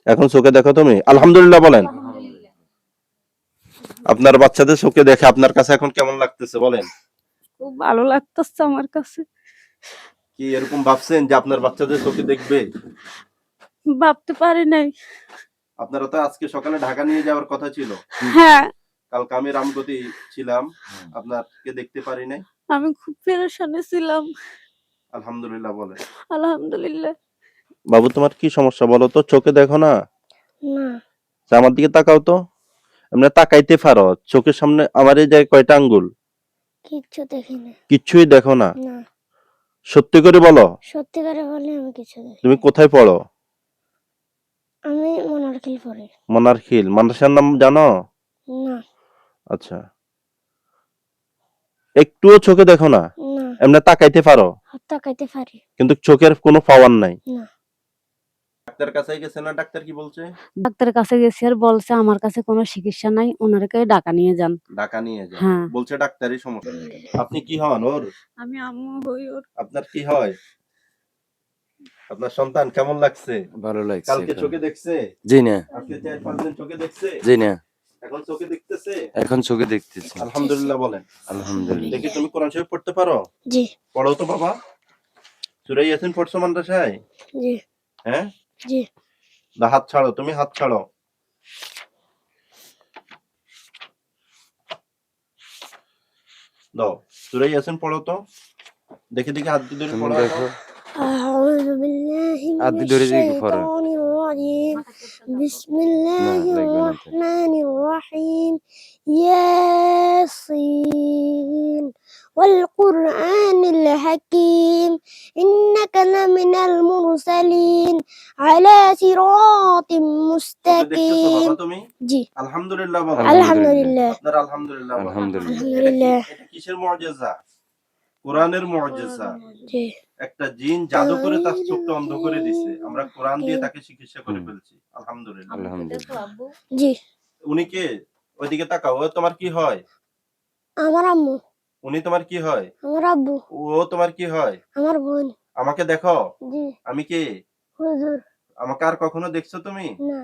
এখন চোখে দেখো তুমি? আলহামদুলিল্লাহ বলেন। আলহামদুলিল্লাহ। আপনার বাচ্চাদের চোখে দেখে আপনার কাছে এখন কেমন লাগতেছে বলেন? খুব ভালো লাগতেছে আমার কাছে। কি এরকম ভাবছেন যে আপনার বাচ্চাদের চোখে দেখবে? ভাবতে পারি নাই। আপনারা তো আজকে সকালে ঢাকা নিয়ে যাওয়ার কথা ছিল। হ্যাঁ, কালকে আমি রামগতি ছিলাম, আপনাকে দেখতে পারি নাই। আমি খুব পেরেশানে ছিলাম। আলহামদুলিল্লাহ বলেন। আলহামদুলিল্লাহ। বাবু তোমার কি সমস্যা বলো তো? চোখে দেখো না? না, আমার দিকে তাকাও তো। এমনি তাকাইতে পারো, চোখের সামনে আমার এই জায়গায় কয়টা আঙ্গুল? কিচ্ছু দেখি না। কিচ্ছুই দেখো না? না, সত্যি করে বলো। সত্যি করে বলে আমি কিছু দেখি। তুমি কোথায় পড়ো? আমি মনারখিল পড়ি। মনারখিল মাদ্রাসার নাম জানো? না, আচ্ছা, একটুও চোখে দেখো না? না, এমনি তাকাইতে পারো তাকাইতে পারি কিন্তু চোখের কোনো পাওয়ার নাই? না। ডাক্তার কাছে গেছে না? ডাক্তার কি বলছে? ডাক্তারের কাছে গেছি আর বলছে আমার কাছে কোনো চিকিৎসা নাই, ওনারকে ঢাকা নিয়ে যান। ঢাকা নিয়ে যান। হ্যাঁ। বলছে ডাক্তারই সমস্যা। আপনি কি হন ওর? আমি আম্মু হই ওর। আপনার কি হয়? আপনার সন্তান কেমন লাগছে? ভালো লাগছে কালকে এখন। চোখে দেখছে? জি না, আজকে 4-5 দিন চোখে দেখছে? জি না, এখন চোখে দেখতেছে? এখন চোখে দেখতেছি। আলহামদুলিল্লাহ বলেন। আলহামদুলিল্লাহ। দেখি তুমি কোরআন শরীফ পড়তে পারো? জি, পড়ো তো বাবা। সূরা ইয়াসিন পড়ছো মাদ্রাসায়? জি, হ্যাঁ? জি। হাত ছাড়ো, তুমি হাত ছাড়ো। দাও, সূরা ইয়াসিন পড়ো তো। দেখি দেখি হাত দিয়ে ধরে তুমি পড়ো। দেখো, أعوذ بالله من আদি ধরে দেখি পড়ো। الشيطان الرجيم بسم না الله লাগবে না তো। الرحمن الرحيم ياسين والقرآن الحكيم إنك لمن المرسلين على صراط চোখে দেখতেছো مستقيم বাবা তুমি? জি আলহামদুলিল্লাহ বলো। আলহামদুলিল্লাহ আপনার আলহামদুলিল্লাহ বলো। আলহামদুলিল্লাহ। আলহামদুলিল্লাহ এটা কিসের মুআজিজা? কোরআনের মুআজিজা। জি একটা জিন জাদু করে তার চোখটা অন্ধ করে দিছে। আমরা কোরআন দিয়ে তাকে চিকিৎসা করে ফেলছি। আলহামদুলিল্লাহ। আলহামদুলিল্লাহ। জি উনি কে? ওইদিকে তাকাও। ও তোমার কি হয়? আমার আম্মু উনি তোমার কি হয়? আমার আব্বু ও তোমার কি হয়? আমার বোন আমাকে দেখো। জি আমি কে? হুজুর আমাকে আর কখনো দেখছো তুমি? না